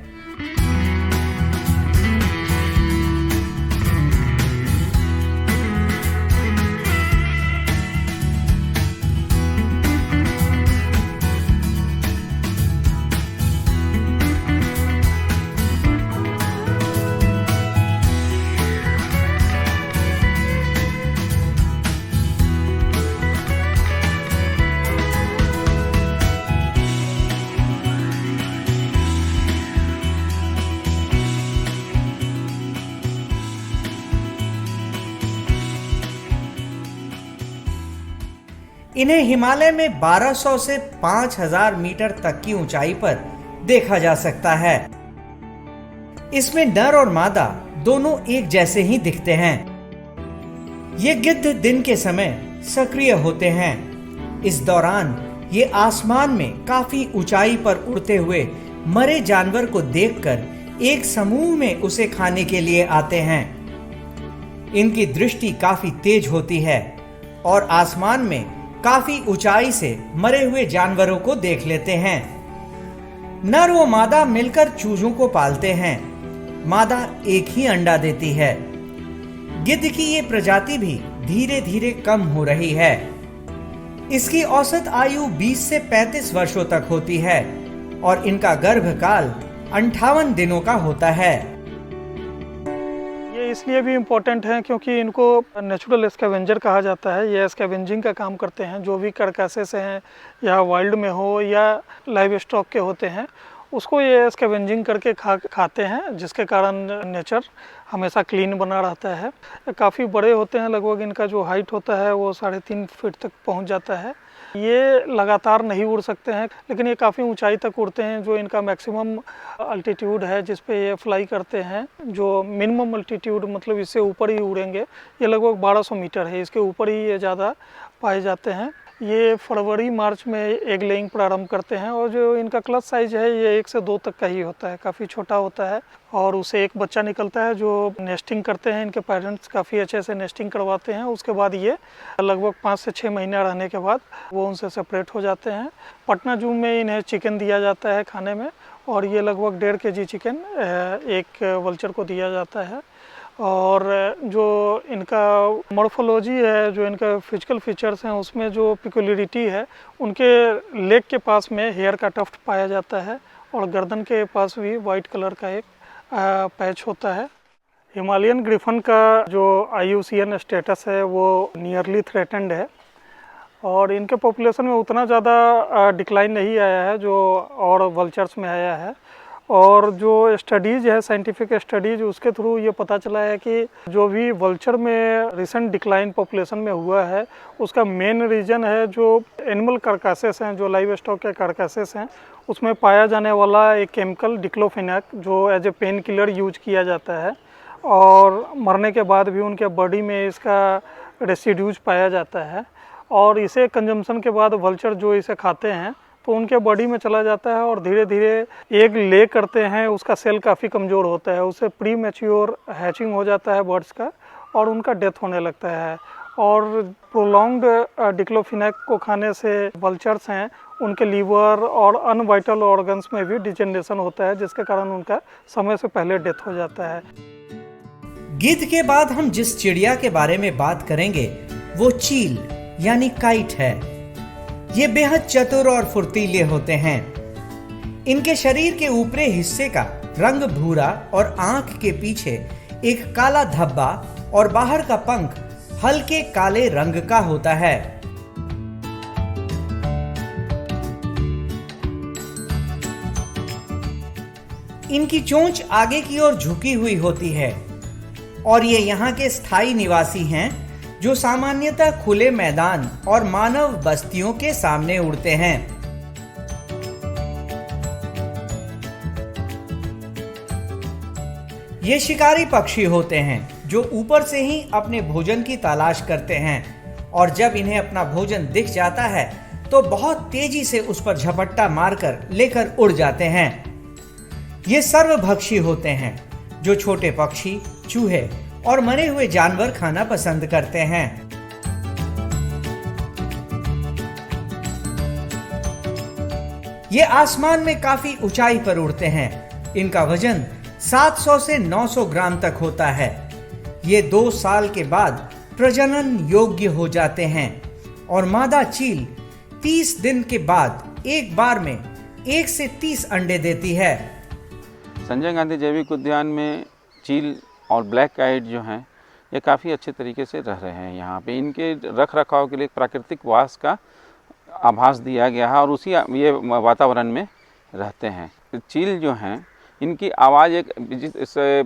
H: इन्हें हिमालय में 1200 से 5000 मीटर तक की ऊंचाई पर देखा जा सकता है। इसमें नर और मादा दोनों एक जैसे ही दिखते हैं। ये गिद्ध दिन के समय सक्रिय होते हैं। इस दौरान ये आसमान में काफी ऊंचाई पर उड़ते हुए मरे जानवर को देखकर एक समूह में उसे खाने के लिए आते हैं। इनकी दृष्टि काफी तेज होती है और आसमान में काफी ऊंचाई से मरे हुए जानवरों को देख लेते हैं। नर व मादा मिलकर चूजों को पालते हैं। मादा एक ही अंडा देती है। गिद्ध की ये प्रजाति भी धीरे धीरे कम हो रही है। इसकी औसत आयु 20 से 35 वर्षों तक होती है और इनका गर्भकाल 58 दिनों का होता है।
I: ये इसलिए भी इम्पोर्टेंट है क्योंकि इनको नेचुरल स्कैवेंजर कहा जाता है। ये स्कैवेंजिंग का काम करते हैं। जो भी कार्कासेस हैं या वाइल्ड में हो या लाइव स्टॉक के होते हैं उसको ये स्कैवेंजिंग करके खाते हैं, जिसके कारण नेचर हमेशा क्लीन बना रहता है। काफ़ी बड़े होते हैं, लगभग इनका जो हाइट होता है वो 3.5 फीट तक पहुंच जाता है। ये लगातार नहीं उड़ सकते हैं, लेकिन ये काफ़ी ऊंचाई तक उड़ते हैं। जो इनका मैक्सिमम अल्टीट्यूड है जिस पे ये फ्लाई करते हैं, जो मिनिमम अल्टीट्यूड मतलब इससे ऊपर ही उड़ेंगे, ये लगभग 1200 मीटर है। इसके ऊपर ही ये ज़्यादा पाए जाते हैं। ये फरवरी मार्च में एग लेइंग प्रारंभ करते हैं और जो इनका क्लच साइज है ये 1 से 2 तक का ही होता है, काफ़ी छोटा होता है और उसे एक बच्चा निकलता है जो नेस्टिंग करते हैं। इनके पेरेंट्स काफ़ी अच्छे से नेस्टिंग करवाते हैं। उसके बाद ये लगभग 5 से 6 महीना रहने के बाद वो उनसे सेपरेट हो जाते हैं। पटना जू में इन्हें चिकन दिया जाता है खाने में और ये लगभग 1.5 kg चिकन एक वल्चर को दिया जाता है। और जो इनका मॉर्फोलॉजी है, जो इनका फिजिकल फीचर्स हैं, उसमें जो पिकुलरिटी है, उनके लेग के पास में हेयर का टफ्ट पाया जाता है और गर्दन के पास भी वाइट कलर का एक पैच होता है। हिमालयन ग्रिफन का जो IUCN स्टेटस है वो नियरली थ्रेटेंड है और इनके पॉपुलेशन में उतना ज़्यादा डिक्लाइन नहीं आया है जो और वल्चर्स में आया है। और जो स्टडीज़ है, साइंटिफिक स्टडीज़, उसके थ्रू ये पता चला है कि जो भी वल्चर में रिसेंट डिक्लाइन पॉपुलेशन में हुआ है, उसका मेन रीज़न है जो एनिमल कार्कासेस हैं, जो लाइव स्टॉक के कार्कासेस हैं, उसमें पाया जाने वाला एक केमिकल डिक्लोफेनाक जो as a painkiller use किया जाता है और मरने के बाद भी उनके बॉडी में इसका रेसिड्यूज पाया जाता है और इसे कंजम्पशन के बाद वल्चर जो इसे खाते हैं तो उनके बॉडी में चला जाता है और धीरे धीरे एग ले करते हैं। उसका सेल काफ़ी कमज़ोर होता है, उससे प्री मैच्योर हैचिंग हो जाता है बर्ड्स का और उनका डेथ होने लगता है। और प्रोलॉन्ग्ड डिक्लोफेनाक को खाने से वल्चर्स हैं, उनके लीवर और अनवाइटल ऑर्गन्स में भी डिजेनरेशन होता है, जिसके कारण उनका समय से पहले डेथ हो जाता है।
H: गिद्ध के बाद हम जिस चिड़िया के बारे में बात करेंगे वो चील यानी काइट है। ये बेहद चतुर और फुर्तीले होते हैं। इनके शरीर के ऊपरी हिस्से का रंग भूरा और आंख के पीछे एक काला धब्बा और बाहर का पंख हल्के काले रंग का होता है। इनकी चोंच आगे की ओर झुकी हुई होती है और ये यहाँ के स्थायी निवासी हैं जो सामान्यतः खुले मैदान और मानव बस्तियों के सामने उड़ते हैं। ये शिकारी पक्षी होते हैं जो ऊपर से ही अपने भोजन की तलाश करते हैं और जब इन्हें अपना भोजन दिख जाता है तो बहुत तेजी से उस पर झपट्टा मारकर लेकर उड़ जाते हैं। ये सर्वभक्षी होते हैं जो छोटे पक्षी, चूहे और मरे हुए जानवर खाना पसंद करते हैं। ये आसमान में काफी ऊंचाई पर उड़ते हैं। इनका वजन 700 से 900 ग्राम तक होता है। ये 2 साल के बाद प्रजनन योग्य हो जाते हैं और मादा चील 30 दिन के बाद एक बार में 1 से 30 अंडे देती है।
J: संजय गांधी जैविक उद्यान में चील और ब्लैक काइट जो हैं ये काफ़ी अच्छे तरीके से रह रहे हैं। यहाँ पे इनके रख रखाव के लिए प्राकृतिक वास का आभास दिया गया है और उसी ये वातावरण में रहते हैं। चील जो हैं इनकी आवाज़ एक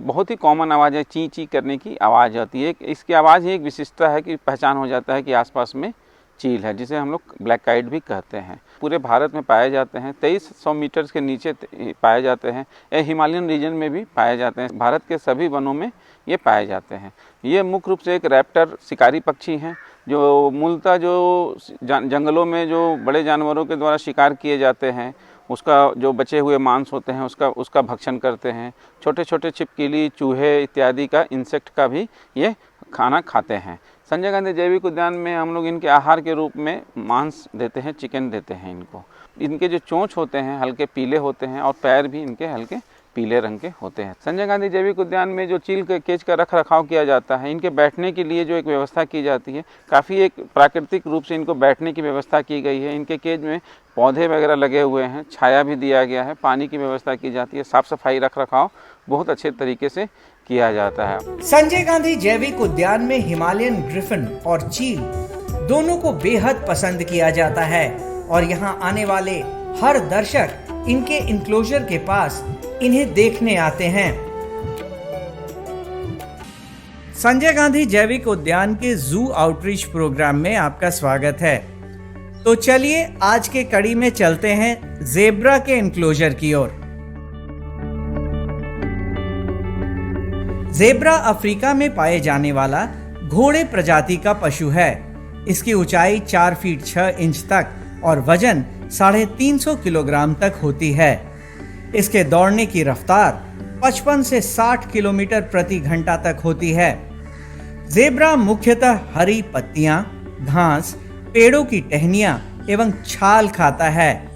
J: बहुत ही कॉमन आवाज़ है, ची ची करने की आवाज़ आती है। इसकी आवाज़ ही एक विशिष्टता है कि पहचान हो जाता है कि आसपास में चील है, जिसे हम लोग ब्लैक काइट भी कहते हैं। पूरे भारत में पाए जाते हैं, 2300 मीटर के नीचे पाए जाते हैं। ये हिमालयन रीजन में भी पाए जाते हैं। भारत के सभी वनों में ये पाए जाते हैं। ये मुख्य रूप से एक रैप्टर शिकारी पक्षी हैं जो मूलतः जो जंगलों में जो बड़े जानवरों के द्वारा शिकार किए जाते हैं उसका जो बचे हुए मांस होते हैं उसका भक्षण करते हैं। छोटे छोटे छिपकली, चूहे इत्यादि का, इंसेक्ट का भी ये खाना खाते हैं। संजय गांधी जैविक उद्यान में हम लोग इनके आहार के रूप में मांस देते हैं, चिकन देते हैं इनको। इनके जो चोंच होते हैं हल्के पीले होते हैं और पैर भी इनके हल्के पीले रंग के होते हैं। संजय गांधी जैविक उद्यान में जो चील के केज का रख रखाव किया जाता है, इनके बैठने के लिए जो एक व्यवस्था की जाती है, काफ़ी एक प्राकृतिक रूप से इनको बैठने की व्यवस्था की गई है। इनके केज में पौधे वगैरह लगे हुए हैं, छाया भी दिया गया है, पानी की व्यवस्था की जाती है, साफ सफाई रख रखाव बहुत अच्छे तरीके से किया जाता है।
H: संजय गांधी जैविक उद्यान में हिमालयन ग्रिफिन और चील दोनों को बेहद पसंद किया जाता है और यहाँ आने वाले हर दर्शक इनके इंक्लोजर के पास इन्हें देखने आते हैं। संजय गांधी जैविक उद्यान के जू आउटरीच प्रोग्राम में आपका स्वागत है। तो चलिए आज के कड़ी में चलते हैं ज़ेब्रा के इंक्लोजर की ओर। ज़ेब्रा अफ्रीका में पाए जाने वाला घोड़े प्रजाति का पशु है। इसकी ऊंचाई 4 फीट 6 इंच तक और वजन 350 किलोग्राम तक होती है। इसके दौड़ने की रफ्तार 55 से 60 किलोमीटर प्रति घंटा तक होती है। ज़ेब्रा मुख्यतः हरी पत्तियां, घास, पेड़ों की टहनियां एवं छाल खाता है।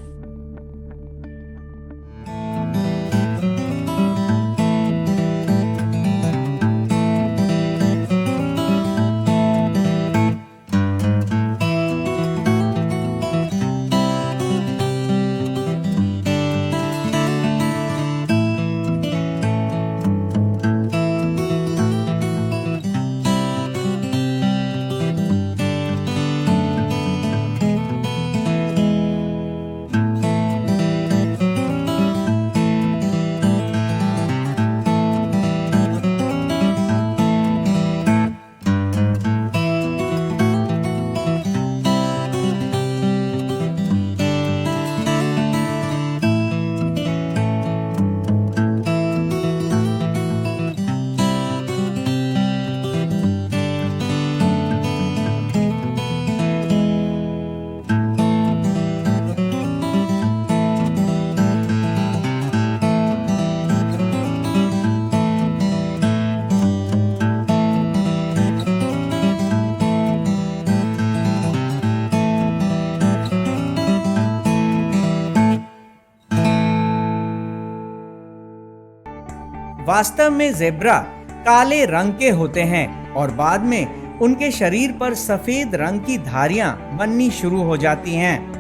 H: वास्तव में ज़ेब्रा काले रंग के होते हैं और बाद में उनके शरीर पर सफेद रंग की धारियां बननी शुरू हो जाती हैं।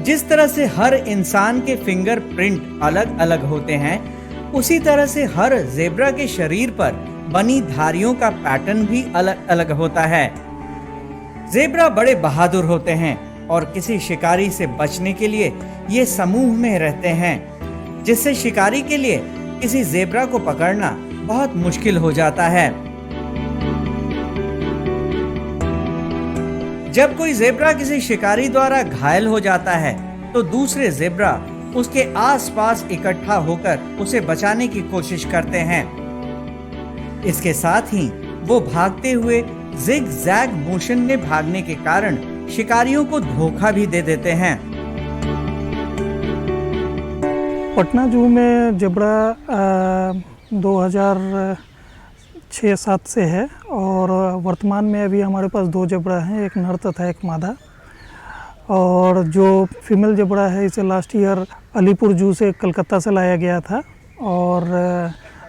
H: जिस तरह से हर इंसान के फिंगरप्रिंट अलग अलग होते हैं, उसी तरह से हर ज़ेब्रा के शरीर पर बनी धारियों का पैटर्न भी अलग अलग होता है। ज़ेब्रा बड़े बहादुर होते हैं और किसी शिकारी से बचने के लिए ये समूह में रहते हैं, जिससे शिकारी के लिए किसी ज़ेब्रा को पकड़ना बहुत मुश्किल हो जाता है। जब कोई ज़ेब्रा किसी शिकारी द्वारा घायल हो जाता है तो दूसरे ज़ेब्रा उसके आसपास इकट्ठा होकर उसे बचाने की कोशिश करते हैं। इसके साथ ही वो भागते हुए जिग-जैग मोशन में भागने के कारण शिकारियों को धोखा भी दे देते हैं।
I: पटना जू में ज़ेब्रा 2006-07 से है और वर्तमान में अभी हमारे पास 2 ज़ेब्रा हैं, एक नर तथा एक मादा। और जो फीमेल ज़ेब्रा है इसे लास्ट ईयर अलीपुर जू से कलकत्ता से लाया गया था और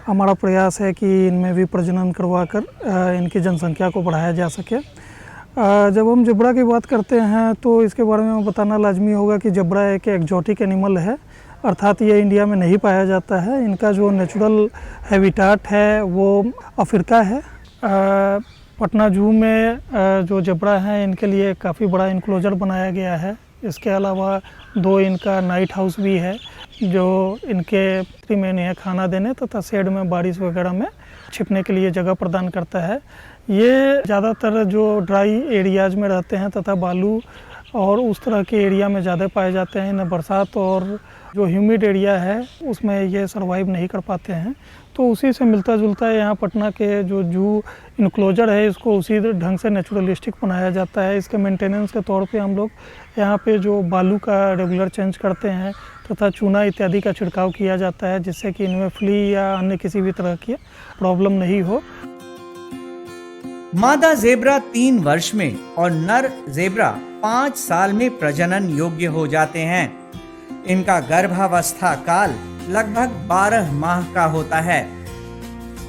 I: हमारा प्रयास है कि इनमें भी प्रजनन करवाकर इनकी जनसंख्या को बढ़ाया जा सके। जब हम ज़ेब्रा की बात करते हैं तो इसके बारे में बताना लाजमी होगा कि ज़ेब्रा एक एक्जोटिक एनिमल है, अर्थात ये इंडिया में नहीं पाया जाता है। इनका जो नेचुरल हैबिटाट है वो अफ्रीका है। पटना जू में जो ज़ेब्रा हैं इनके लिए काफ़ी बड़ा इंक्लोजर बनाया गया है। इसके अलावा 2 इनका नाइट हाउस भी है जो इनके में इन्हें खाना देने तथा शेड में बारिश वगैरह में छिपने के लिए जगह प्रदान करता है। ये ज़्यादातर जो ड्राई एरियाज़ में रहते हैं तथा बालू और उस तरह के एरिया में ज़्यादा पाए जाते हैं। इन्हें बरसात और जो ह्यूमिड एरिया है उसमें ये सर्वाइव नहीं कर पाते हैं। तो उसी से मिलता जुलता है यहाँ पटना के जो जू इनक्लोजर है इसको उसी ढंग से नेचुरलिस्टिक बनाया जाता है। इसके मेंटेनेंस के तौर पे हम लोग यहाँ पे जो बालू का रेगुलर चेंज करते हैं तथा चूना इत्यादि का छिड़काव किया जाता है, जिससे कि इनमें फ्ली या अन्य किसी भी तरह की प्रॉब्लम नहीं हो।
H: मादा ज़ेब्रा 3 वर्ष में और नर ज़ेब्रा 5 साल में प्रजनन योग्य हो जाते हैं। इनका गर्भावस्था काल लगभग 12 माह का होता है।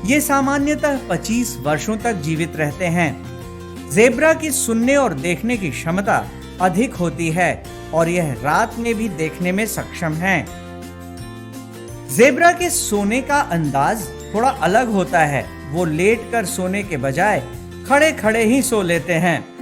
H: ये सामान्यतः 25 वर्षों तक जीवित रहते हैं। ज़ेब्रा की सुनने और देखने की क्षमता अधिक होती है और यह रात में भी देखने में सक्षम हैं। ज़ेब्रा के सोने का अंदाज थोड़ा अलग होता है। वो लेटकर सोने के बजाय खड़े खड़े ही सो लेते हैं।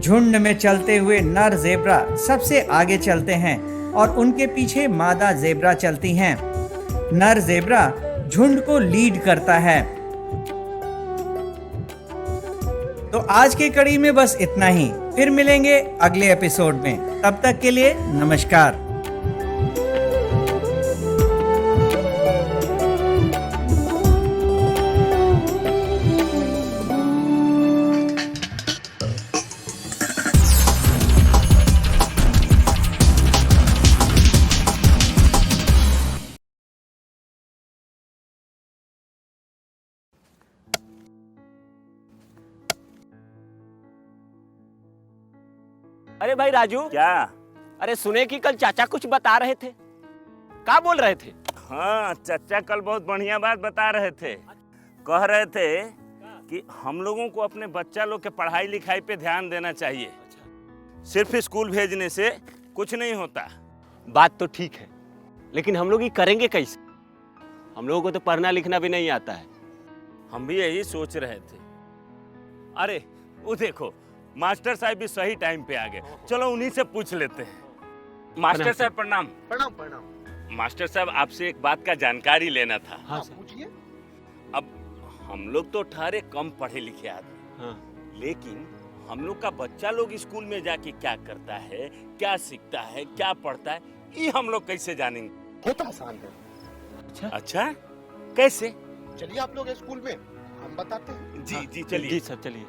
H: झुंड में चलते हुए नर ज़ेब्रा सबसे आगे चलते हैं और उनके पीछे मादा ज़ेब्रा चलती हैं। नर ज़ेब्रा झुंड को लीड करता है। तो आज की कड़ी में बस इतना ही, फिर मिलेंगे अगले एपिसोड में। तब तक के लिए नमस्कार।
K: अरे भाई राजू,
L: क्या?
K: अरे सुने कि कल चाचा कुछ बता रहे थे, क्या बोल रहे थे?
L: हाँ, चाचा कल बहुत बढ़िया बात बता रहे थे। कह रहे थे कि हम लोगों को अपने बच्चा लोग के पढ़ाई लिखाई पे ध्यान देना चाहिए। सिर्फ स्कूल भेजने से कुछ नहीं होता।
K: बात तो ठीक है, लेकिन हम लोग ये करेंगे कैसे? हम लोगों को तो पढ़ना लिखना भी नहीं आता है।
L: हम भी यही सोच रहे थे। अरे वो देखो, मास्टर साहब भी सही टाइम पे आ गए। चलो उन्हीं से पूछ लेते हैं। मास्टर साहब प्रणाम।
M: प्रणाम प्रणाम।
L: मास्टर साहब, आपसे एक बात का जानकारी लेना था।
K: हाँ
M: पूछिए।
L: अब हम लोग तो ठहरे कम पढ़े लिखे आदमी,
K: हाँ।
L: लेकिन हम लोग का बच्चा लोग स्कूल में जाके क्या करता है, क्या सीखता है, क्या पढ़ता है, ये हम लोग कैसे जानेंगे?
M: बहुत आसान है।
L: अच्छा, कैसे?
M: चलिए आप लोग स्कूल में, हम बताते हैं।
L: जी जी चलिए।
K: जी सर चलिए।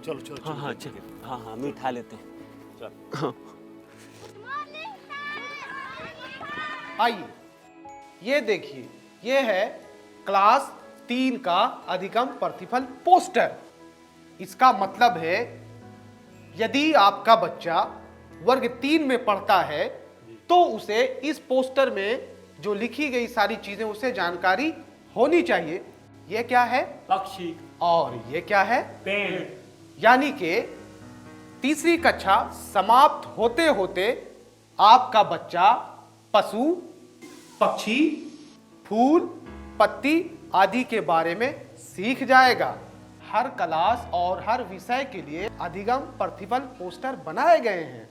L: चलो चलो।
K: हाँ हाँ चलिए। हाँ हाँ हम उठा लेते हैं।
L: चल।
M: आइए, ये देखिए, ये है क्लास 3 का अधिगम प्रतिफल पोस्टर। इसका मतलब है यदि आपका बच्चा वर्ग 3 में पढ़ता है तो उसे इस पोस्टर में जो लिखी गई सारी चीजें उसे जानकारी होनी चाहिए। ये क्या है?
K: पक्षी।
M: और ये क्या है?
K: पेड़।
M: यानी कि तीसरी कक्षा समाप्त होते होते आपका बच्चा पशु, पक्षी, फूल, पत्ती आदि के बारे में सीख जाएगा। हर क्लास और हर विषय के लिए अधिगम प्रतिफल पोस्टर बनाए गए हैं।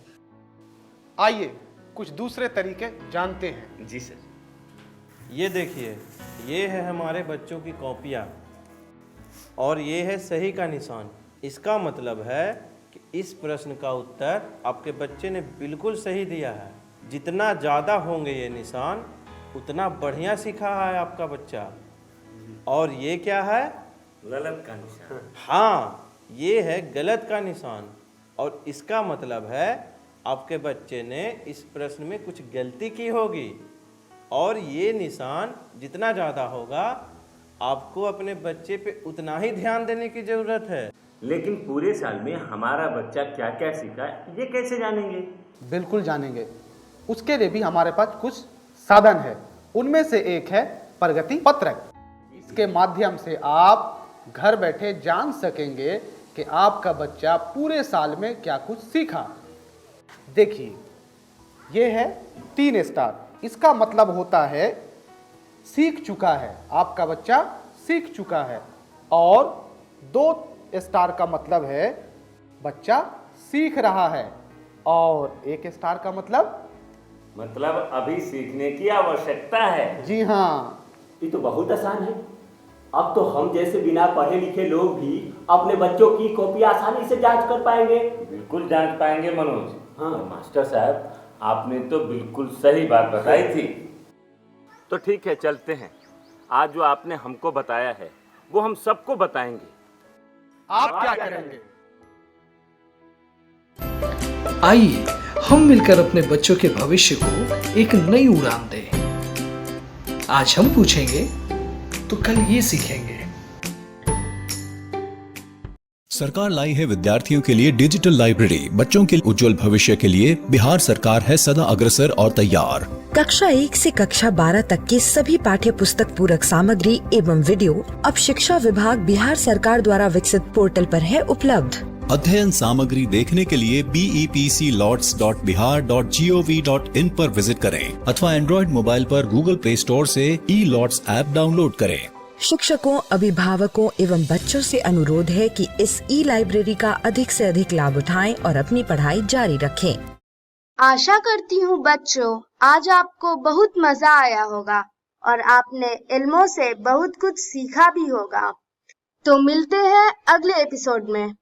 M: आइए कुछ दूसरे तरीके जानते हैं।
L: जी सर।
N: ये देखिए, ये है हमारे बच्चों की कॉपियाँ और ये है सही का निशान। इसका मतलब है कि इस प्रश्न का उत्तर आपके बच्चे ने बिल्कुल सही दिया है। जितना ज़्यादा होंगे ये निशान, उतना बढ़िया सीखा है आपका बच्चा। और ये क्या है?
L: गलत का निशान।
N: हाँ, ये है गलत का निशान और इसका मतलब है आपके बच्चे ने इस प्रश्न में कुछ गलती की होगी। और ये निशान जितना ज़्यादा होगा, आपको अपने बच्चे पे उतना ही ध्यान देने की ज़रूरत है।
L: लेकिन पूरे साल में हमारा बच्चा क्या क्या सीखा, ये कैसे जानेंगे?
M: बिल्कुल जानेंगे। उसके लिए भी हमारे पास कुछ साधन है। उनमें से एक है प्रगति पत्रक। इसके माध्यम से आप घर बैठे जान सकेंगे कि आपका बच्चा पूरे साल में क्या कुछ सीखा। देखिए, ये है 3 स्टार। इसका मतलब होता है सीख चुका है, आपका बच्चा सीख चुका है। और 2 स्टार का मतलब है बच्चा सीख रहा है। और 1 स्टार का
L: मतलब अभी सीखने की आवश्यकता है।
M: जी हाँ।
K: ये तो बहुत आसान है। अब तो हम जैसे बिना पढ़े लिखे लोग भी अपने बच्चों की कॉपी आसानी से जांच कर पाएंगे।
L: बिल्कुल जांच पाएंगे मनोज।
K: हाँ।
L: और मास्टर साहब, आपने तो बिल्कुल सही बात बताई थी। तो ठीक है, चलते हैं। आज जो आपने हमको बताया है वो हम सबको बताएंगे।
M: आप क्या करेंगे?
O: आइए हम मिलकर अपने बच्चों के भविष्य को एक नई उड़ान दें। आज हम पूछेंगे तो कल ये सीखेंगे।
A: सरकार लाई है विद्यार्थियों के लिए डिजिटल लाइब्रेरी। बच्चों के उज्जवल भविष्य के लिए बिहार सरकार है सदा अग्रसर और तैयार।
B: कक्षा 1 से कक्षा 12 तक की सभी पाठ्य पुस्तक पूरक सामग्री एवं वीडियो अब शिक्षा विभाग बिहार सरकार द्वारा विकसित पोर्टल पर है उपलब्ध।
A: अध्ययन सामग्री देखने के लिए BEPCLOTS.bihar.gov.in पर विजिट करें अथवा एंड्रॉइड मोबाइल पर गूगल प्ले स्टोर से ई-लॉट्स ऐप डाउनलोड करें।
B: शिक्षकों, अभिभावकों एवं बच्चों से अनुरोध है कि इस ई लाइब्रेरी का अधिक से अधिक लाभ उठाएं और अपनी पढ़ाई जारी रखें।
C: आशा करती हूँ बच्चों, आज आपको बहुत मजा आया होगा और आपने इल्मों से बहुत कुछ सीखा भी होगा। तो मिलते हैं अगले एपिसोड में।